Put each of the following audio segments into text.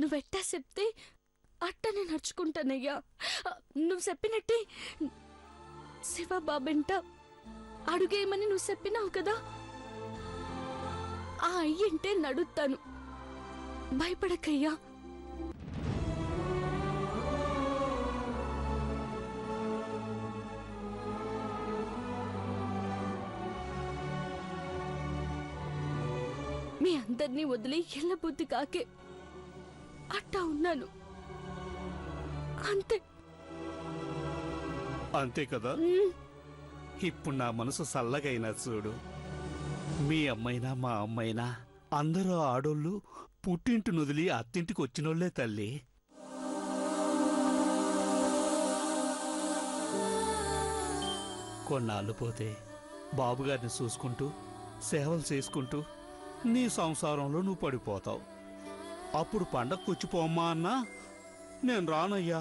నువ్వెట్టా చెప్తే అట్టనే నడుచుకుంటానయ్యా. నువ్వు చెప్పినట్టే శివబాబెంట అడుగేయమని నువ్వు చెప్పినావు కదా, ఆ అయ్యంటే నడుస్తాను. భయపడకయ్యా. మీ అందరినీ వదిలి ఎల్లబుద్ధి కాకే అట్టా ఉన్నాను, అంతే. అంతే కదా. ఇప్పుడు నా మనసు చల్లగైనా చూడు. మీ అమ్మైనా మా అమ్మైనా అందరూ ఆడోళ్ళు పుట్టింటి నుదిలి అత్తింటికి వచ్చినోళ్లే తల్లి. కొన్నాళ్ళు పోతే బాబుగారిని చూసుకుంటూ సేవలు చేసుకుంటూ నీ సంసారంలో నువ్వు పడిపోతావు. అప్పుడు పండగకొచ్చిపోమ్మా అన్నా నేను రానయ్యా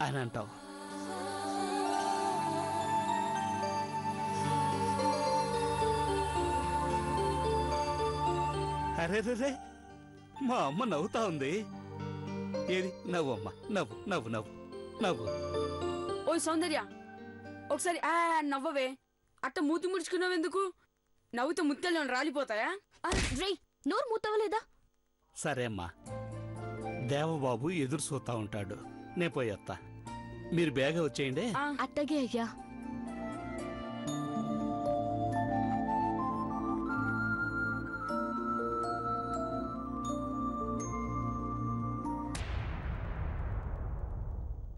అని అంటావు. అరే రే, మా అమ్మ నవ్వుతా ఉంది. ఏది నవ్వమ్మా, నవ్వు నవ్వు నవ్వు నవ్వు. ఓ సౌందర్య, ఒకసారి నవ్వవే. అట్ట మూతి ముడుచుకున్నావెందుకు? నవ్వుతో ముత్తెలు రాలిపోతాయా? రే, నోరు మూతవలేదా? సరే అమ్మా, దేవబాబు ఎదురు చూస్తా ఉంటాడు, నే పోయేస్తా. మీరు బేగా వచ్చేయండి. అట్టగే అయ్యా.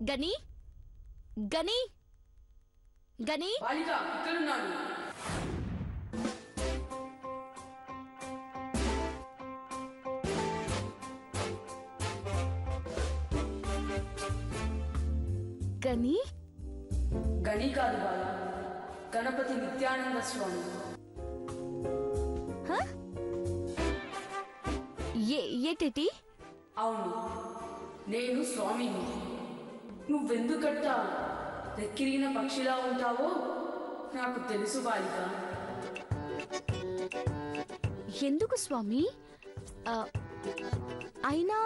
గని గని గని ఇక్కడున్నాడు. గని గని కాదు బాల, గణపతి నిత్యానంద స్వామి. ఏటేటి? అవును, నేను స్వామిని. నువ్వెందుకట్ట రెక్కిరిగిన పక్షిలా ఉంటావో నాకు తెలుసు బాలిక. ఎందుకు స్వామి? అయినా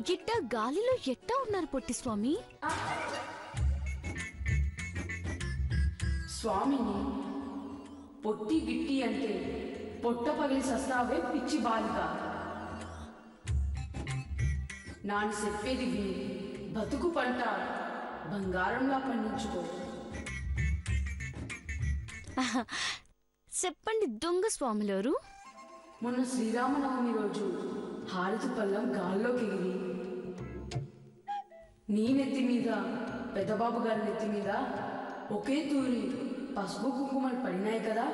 గిట్ట గాలిలో ఎట్టా ఉన్నారు పొట్టి స్వామి? స్వామిని పొట్టి గిట్టి అంటే పొట్ట పగిలి సస్తావే పిచ్చి బాలిక. నాను చెప్పేది విని బతుకు పంట బంగారంలా పండించుకో. చెప్పండి దొంగ స్వాములారు. మొన్న శ్రీరామనవమి రోజు హారతి పళ్ళం గాల్లోకి ఎగిరి నీ నెత్తి మీద పెద్దబాబు గారి నెత్తి మీద ఒకే తూరి పసుపు కుంకుమలు పడినాయి కదా.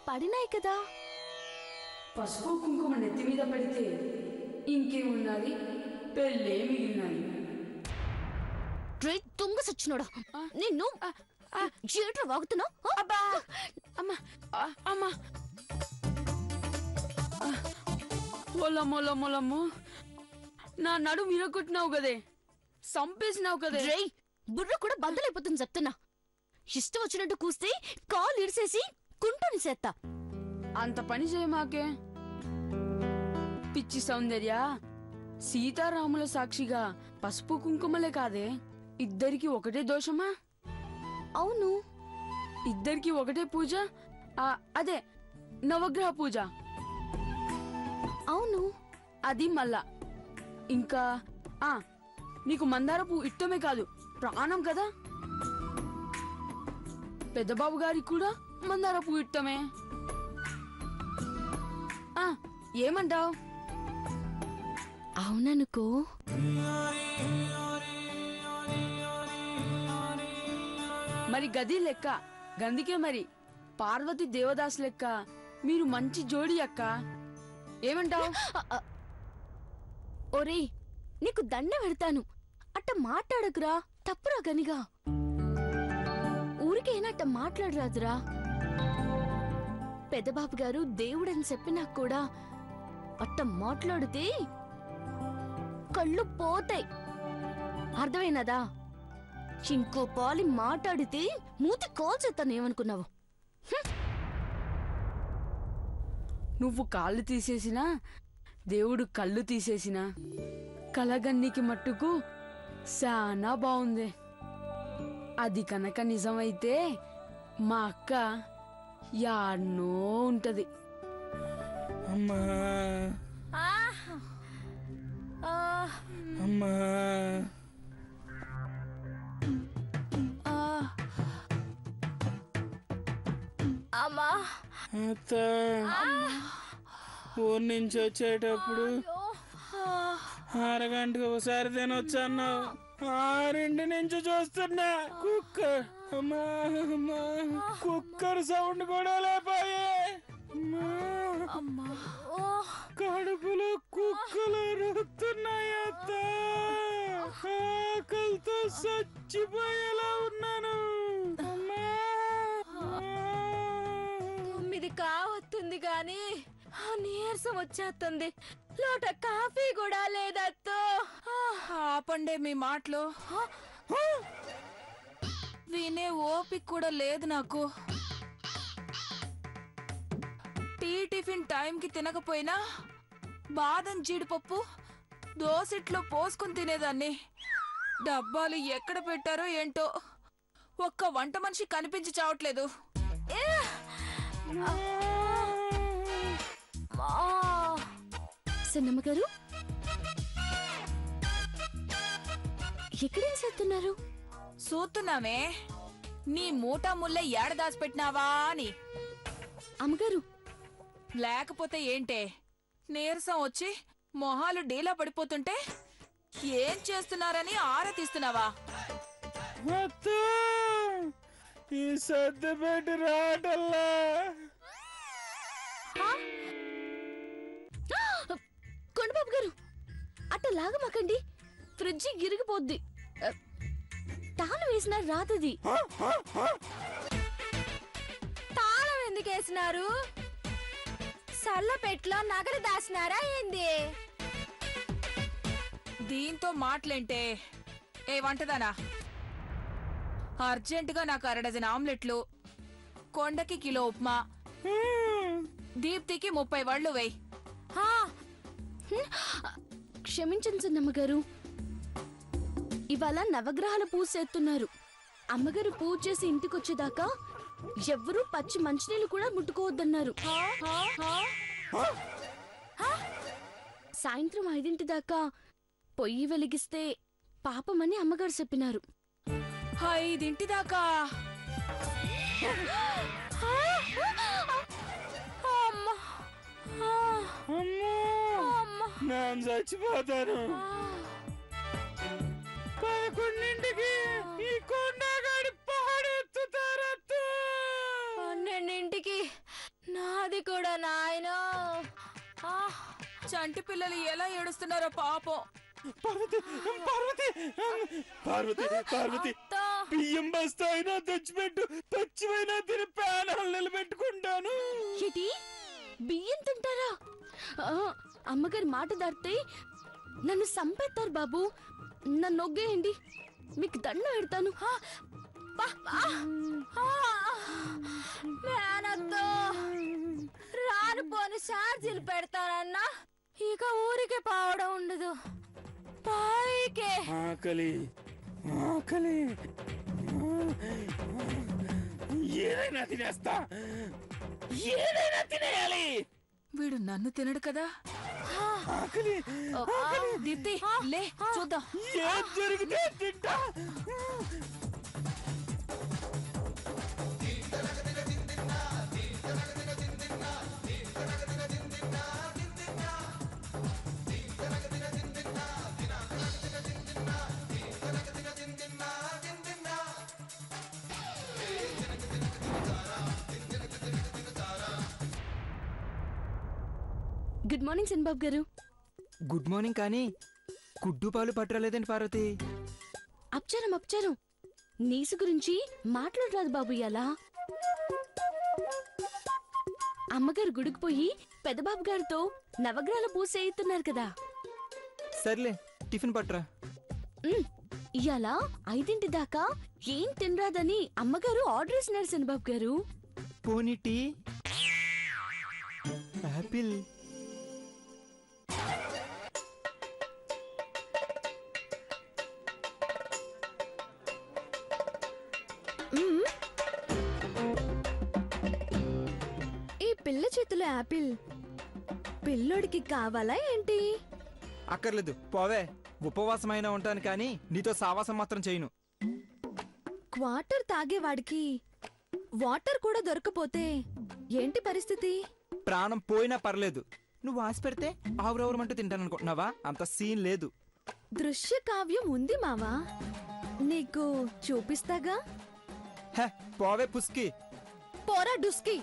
పడినాయి కదా. పసుపు కుంకుమ నెత్తి మీద పడితే ఇంకేమున్నది, పెళ్ళే మిగిలినాయి. దొంగ సచ్చినోడా, నిన్ను ఏట్రా వాగుతున్నావు? అబ్బా అమ్మా అమ్మా, మొలమ్మో నా నడు మిరగొట్టినావు కదే, సంపేసినావు కదే. బుర్ర కూడా బద్దలైపోతుంది చెప్తున్నా. ఇష్టం వచ్చినట్టు కూస్తే కాలు ఇడిసేసి కుంటుని చేత్తా. అంత పని చేయమాకే పిచ్చి సౌందర్య. సీతారాముల సాక్షిగా పసుపు కుంకుమలే కాదే, ఇద్దరికి ఒకటే దోషమా? అవును, ఇద్దరికి ఒకటే పూజ, అదే నవగ్రహ పూజ. అవును, అది మళ్ళా ఇంకా నీకు మందార పువ్వు ఇష్టమే కాదు, ప్రాణం కదా. పెద్దబాబు గారికి కూడా మందార పువ్వు ఇష్టమే. ఏమంటావు? అవుననుకో. మరి గది లెక్క గందికే మరి పార్వతి దేవదాస్ లెక్క మీరు మంచి జోడి అక్క. ఏమంటావు? ఒరే, నీకు దండ పెడతాను. అట్ట మాట్లాడకురా, తప్పురా గనిగా. ఊరికైనా అట్ట మాట్లాడరాదురా. పెద్దబాబు గారు దేవుడని చెప్పినా కూడా అట్ట మాట్లాడితే కళ్ళు పోతాయి. అర్థమైనదా? ఇంకో పాలి మాట్లాడితే మూతి కోల్చేస్తానేమనుకున్నావు? నువ్వు కాళ్ళు తీసేసినా దేవుడు కళ్ళు తీసేసినా కలగన్నికి మట్టుకు చాలా బాగుంది. అది కనుక నిజమైతే మా అక్క యాడ్నో ఉంటది. అమ్మా అమ్మా అమ్మా అత్త ఊరి నుంచి వచ్చేటప్పుడు అరగంటకు ఒకసారి తినొచ్చు అన్నావు. 6 నుంచి చూస్తున్నా అమ్మా అమ్మా కుక్కర్ సౌండ్ కూడా లేపాయే. కడుపులో కుక్కలు రుతున్నాయి అత్త. ఆకలితో చచ్చిపోయేలా ఉన్నాను. 9 కావస్తుంది గాని నీరసం వచ్చేస్తుంది. లోట కాఫీ కూడా లేదత్తో. ఆపండే మీ మాటలు. వినే ఓపిక కూడా లేదు నాకు. టిఫిన్ టైంకి తినకపోయినా బాదం జీడిపప్పు దోసిట్లో పోసుకుని తినేదాన్ని. డబ్బాలు ఎక్కడ పెట్టారో ఏంటో, ఒక్క వంట మనిషి కనిపించి చావట్లేదు. సన్నమ్మ గారు ఎక్కడేం చేస్తున్నారు? చూస్తున్నామే నీ మూటా ముల్లె ఏడ దాచిపెట్టినావా అని. అమ్మగారు లేకపోతే ఏంటే, నీరసం వచ్చి మొహాలు డీలా పడిపోతుంటే ఏం చేస్తున్నారని ఆరా తీస్తున్నావా? ఈ సర్ది పెట్టి రాటల్లా. కొండబాబు గారు అట్ట లాగమాకండి, ఫ్రిడ్జి ఇరిగిపోద్ది. తాళం వేసినా రాతది. తాళం ఎందుకు వేసినారు? సల్లపెట్లో నగలు దాసినారా ఏంది? దీంతో మాటలేంటే? ఏ వంటదానా, అర్జెంటుగా నాకు 1 డజన్ ఆమ్లెట్లు, కొండకి కిలో ఉప్మా, దీప్తికి 30 వళ్ళు వేయి. క్షమించండి సన్నమ్మగారు, ఇవాళ నవగ్రహాల పూజ చేస్తున్నారు. అమ్మగారు పూజ చేసి ఇంటికొచ్చేదాకా ఎవ్వరూ పచ్చి మంచినీళ్ళు కూడా ముట్టుకోవద్దన్నారు. సాయంత్రం 5 దాకా పొయ్యి వెలిగిస్తే పాపమని అమ్మగారు చెప్పినారు. 5 దాకా? నేను చచ్చిపోతాను. 11ంటికి ఈ కొండగాడి పాడెత్తుతారు. 12ంటికి నాది కూడా నాయనా. చంటి పిల్లలు ఎలా ఏడుస్తున్నారో పాపం. పార్వతి పార్వతి పార్వతి పార్వతి బియ్యం బస్తా అయినా తెచ్చిపెట్టు. పచ్చివైనా తిని ప్రాణాలు నిలబెట్టుకుంటాను. ఏంటి బియ్యం తింటారా? అమ్మగారి మాట దాటితే నన్ను సంపేస్తారు బాబు. నన్ను నొగ్గేయండి, మీకు దండ పెడతాను. రాను పోని ఛార్జీలు పెడతానన్నా ఇక ఊరికి పోవడం ఉండదు. పైకే ఆకలి ఆకలి ఏదైనా తినేస్తా, ఏదైనా తినేయాలి. వీడు నన్ను తినడు కదా. ఆకలి దీప్తి లే చూద్దాం. ఏం జరిగితే తింటా. గుడ్ మార్నింగ్ చంద్రబాబు గారు. Good morning. కానీ గుడ్డు పాలు పట్టరాలేదండి పార్వతి. అప్చారం నీసు గురించి మాట్లాడరాదు బాబు ఇలా. అమ్మగారు గుడికి పోయి పెద్దబాబు గారితో నవగ్రహాల పూజ చేయిస్తున్నారు కదా. సర్లే టిఫిన్ పట్టరా. ఇయాల 5 దాకా ఏం తినరాదని అమ్మగారు ఆర్డర్ వేసినారు శనిబాబు గారు. పోనీ టీ యాపిల్. ఈ పిల్ల చేతిలో యాపిల్ పిల్లోడికి కావాలా ఏంటి? అక్కర్లేదు పోవే. ఉపవాసమైనా ఉంటాను కానీ నీతో సావాసం మాత్రం చేయను. క్వార్టర్ తాగేవాడికి వాటర్ కూడా దొరకపోతే ఏంటి పరిస్థితి? ప్రాణం పోయినా పర్లేదు. నువ్వు ఆశ పెడితే ఆవురవరమంటూ తింటాననుకుంటున్నావా? అంత సీన్ లేదు. దృశ్య కావ్యం ఉంది మావా, నీకు చూపిస్తాగా. హే పోవే పుస్కి. పోరా డుస్కి.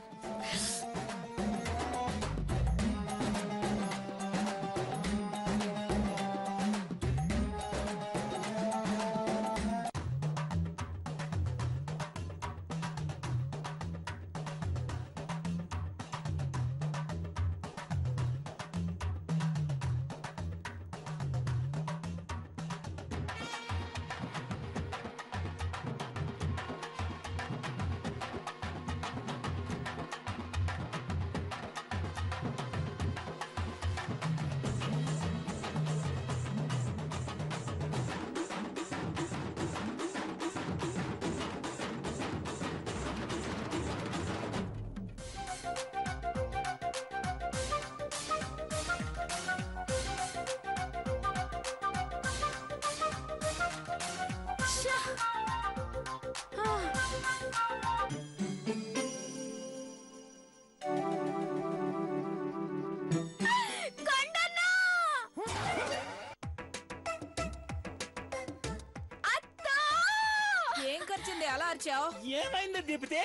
ఏం ఖర్చుంది అలా అరిచావు? ఏమైంది దీపితే?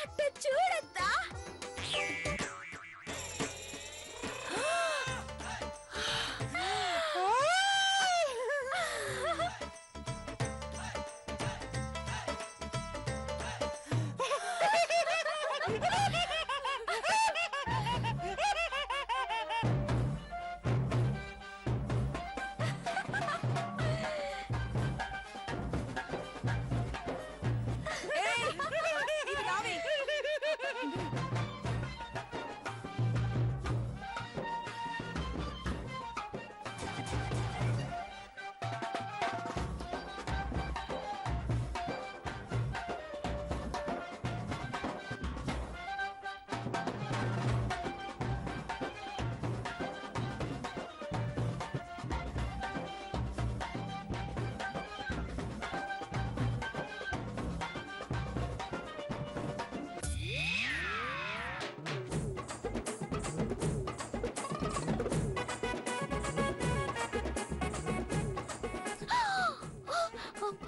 అట్ట చూడత్తా.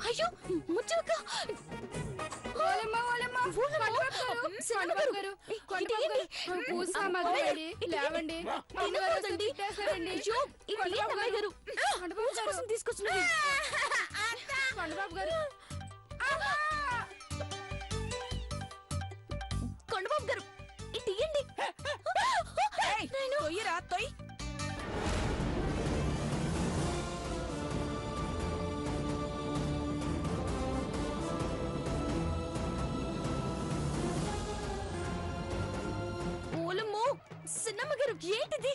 అయ్యో ముచ్చక. తీసుకొచ్చిన కొండబాబు గారు ఇటు ఇయ్యండి. తొయ్యరా తొయ్. ఓలమ్మో సిన్నమ్మ గారు ఏంటిది?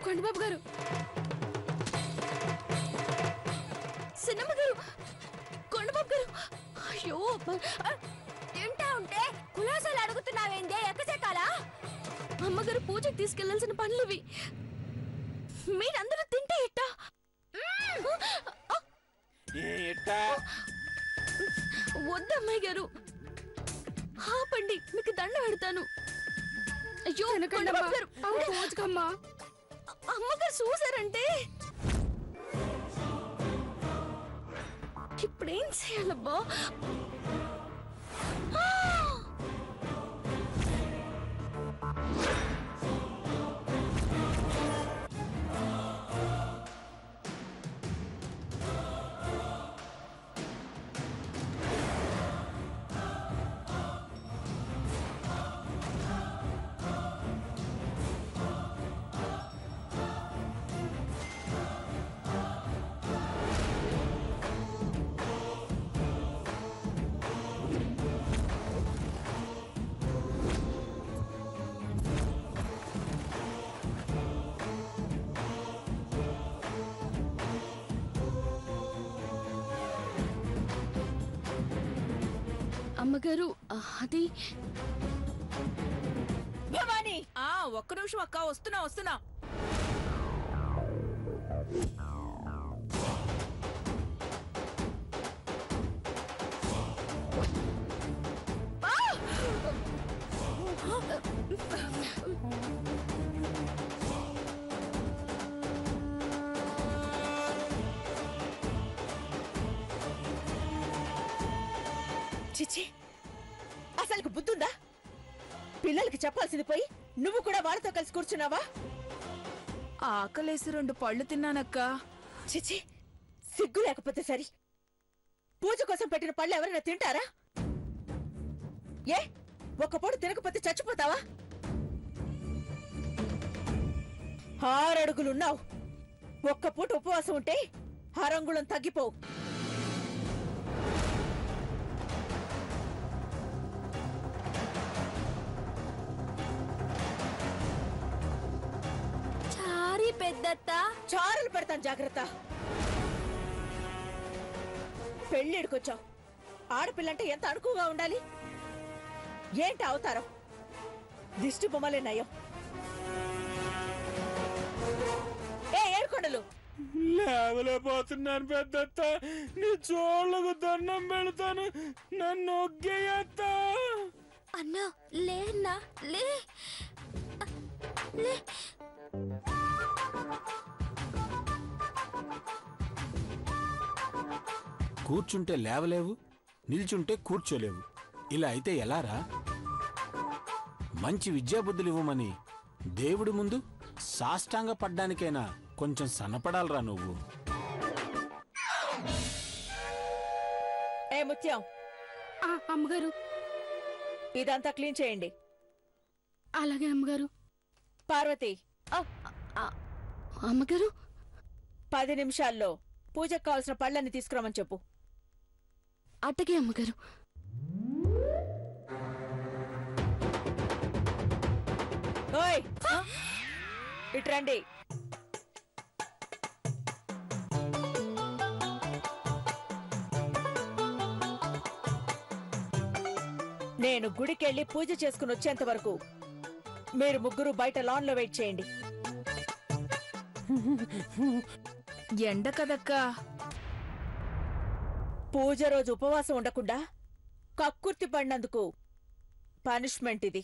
కొండబాబు గారు, సిన్నమ్మ గారు, కొండబాబు గారు. అయ్యో తింటా ఉంటే కులాసాలు అడుగుతున్నావేందే? ఎక్కచెక్కాలా? అమ్మగారు పూజకి తీసుకెళ్లాల్సిన పనులువి. మీరందరూ తింటే ఎట్టా? వద్దు అమ్మాయి గారు, ఆపండి, మీకు దండ పెడతాను. అయ్యో కొండబాబు గారు, అమ్మగారు చూసారంటే ఇప్పుడేం చేయాలబ్బా? అమ్మగారు అది భవాని ఒక్క నిమిషం అక్క, వస్తున్నా వస్తున్నా. చిచ్చి, అసలుకు బుద్ధుందా? పిల్లలకి చెప్పాల్సింది పోయి నువ్వు కూడా వాళ్ళతో కలిసి కూర్చున్నావా? ఆకలేసి 2 పళ్ళు తిన్నానక్క. చిచ్చి, సిగ్గు లేకపోతే సరి. పూజ కోసం పెట్టిన పళ్ళు ఎవరైనా తింటారా? ఏ ఒక్క పూట తినకపోతే చచ్చిపోతావా? 6 అడుగులున్నావు. ఒక్క పూట ఉపవాసం ఉంటే 6 అంగుళం తగ్గిపోవు. చారీ పెద్దత్త. చారులు పెడతాను, జాగ్రత్త. పెళ్ళిడుకొచ్చావు. ఆడపిల్లంటే ఎంత అణుకుగా ఉండాలి? ఏంటి అవతారం? దిష్టి బొమ్మలే నయం. ఏడుకొండలు, లేవలేకపోతున్నాను పెద్దత్త. నీ చోళ్ళకు దండం పెడతాను, నన్ను ఒగ్గేయత్త. అన్నా లే అన్నా, లే లే. కూర్చుంటే లేవలేవు, నిల్చుంటే కూర్చోలేవు. ఇలా అయితే ఎలారా? మంచి విద్యాబుద్ధులు ఇవ్వమని దేవుడి ముందు సాష్టాంగ పడ్డానికైనా కొంచెం సన్నపడాలరా నువ్వు. ఏ ముత్యం, అమ్మగారు. ఇదంతా క్లీన్ చేయండి. అలాగే అమ్మగారు. పార్వతి, అమ్మగారు 10 నిమిషాల్లో పూజకు కావాల్సిన పళ్ళని తీసుకురామని చెప్పు. అట్టగే అమ్మగారు. ఓయ్, ఇట్రండి. నేను గుడికెళ్ళి పూజ చేసుకుని వచ్చేంత వరకు మీరు ముగ్గురు బయట లాన్ లో వెయిట్ చేయండి. ఎండ కదక్కా. పూజ రోజు ఉపవాసం ఉండకుండా కక్కుర్తి పడినందుకు పనిష్మెంట్ ఇది.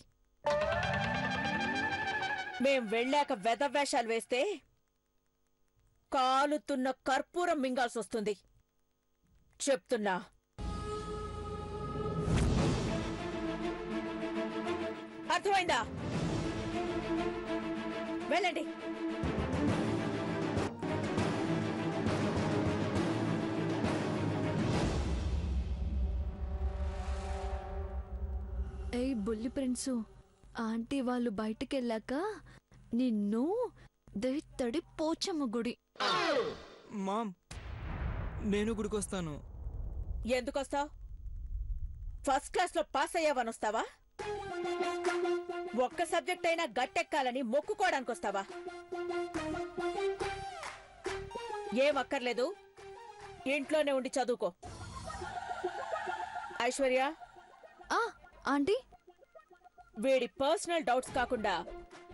మేం వెళ్ళాక వెధవేషాలు వేస్తే కాలుతున్న కర్పూరం మింగాల్సొస్తుంది. చెప్తున్నా. అర్థమైందా? వెళ్ళండి. ఏయ్ బుల్లి ప్రిన్సు, ఆంటీ వాళ్ళు బయటికెళ్ళాక నిన్ను దేత్తడి పోచమ్మ గుడి. మామ్, నేను గుడికొస్తాను. ఎందుకొస్తావు? ఫస్ట్ క్లాస్ లో పాస్ అయ్యావని వస్తావా? ఒక్క సబ్జెక్ట్ అయినా గట్టెక్కాలని మొక్కుకోవడానికి వస్తావా? ఏం అక్కర్లేదు, ఇంట్లోనే ఉండి చదువుకో. ఐశ్వర్య, ఆంటీ, వీడి పర్సనల్ డౌట్స్ కాకుండా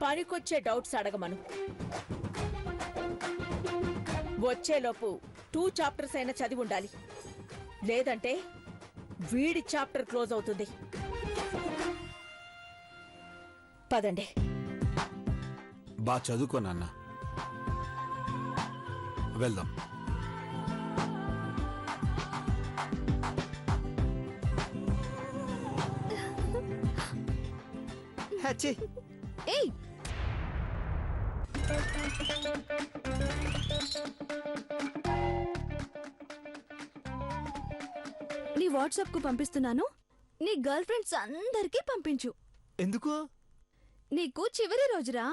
పనికొచ్చే డౌట్స్ అడగమను. వచ్చేలోపు 2 చాప్టర్స్ అయినా చదివి ఉండాలి. లేదంటే వీడి చాప్టర్ క్లోజ్ అవుతుంది. పదండి. బా చదువుకో నాన్న, వెళ్దాం. హచ్చి, ఏయ్ నీ వాట్సాప్ కు పంపిస్తున్నాను. నీ గర్ల్ ఫ్రెండ్స్ అందరికీ పంపించు. ఎందుకు? నీకు చివరి రోజురా,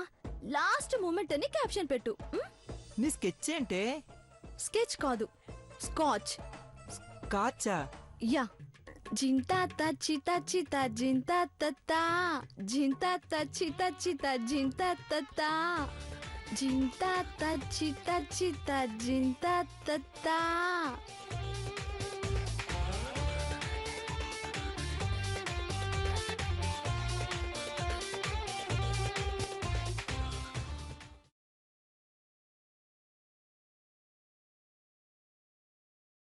లాస్ట్ మూమెంట్ అని క్యాప్షన్ పెట్టు. నీ స్కెచ్ ఏంటే? స్కెచ్ కాదు, స్కాచ్. కాచా? యా. జింతా చితా చితా జింతా తత్తా, జింతా చితా చితా జింతా తత్తా, జింతా చితా చితా జింతా తత్తా.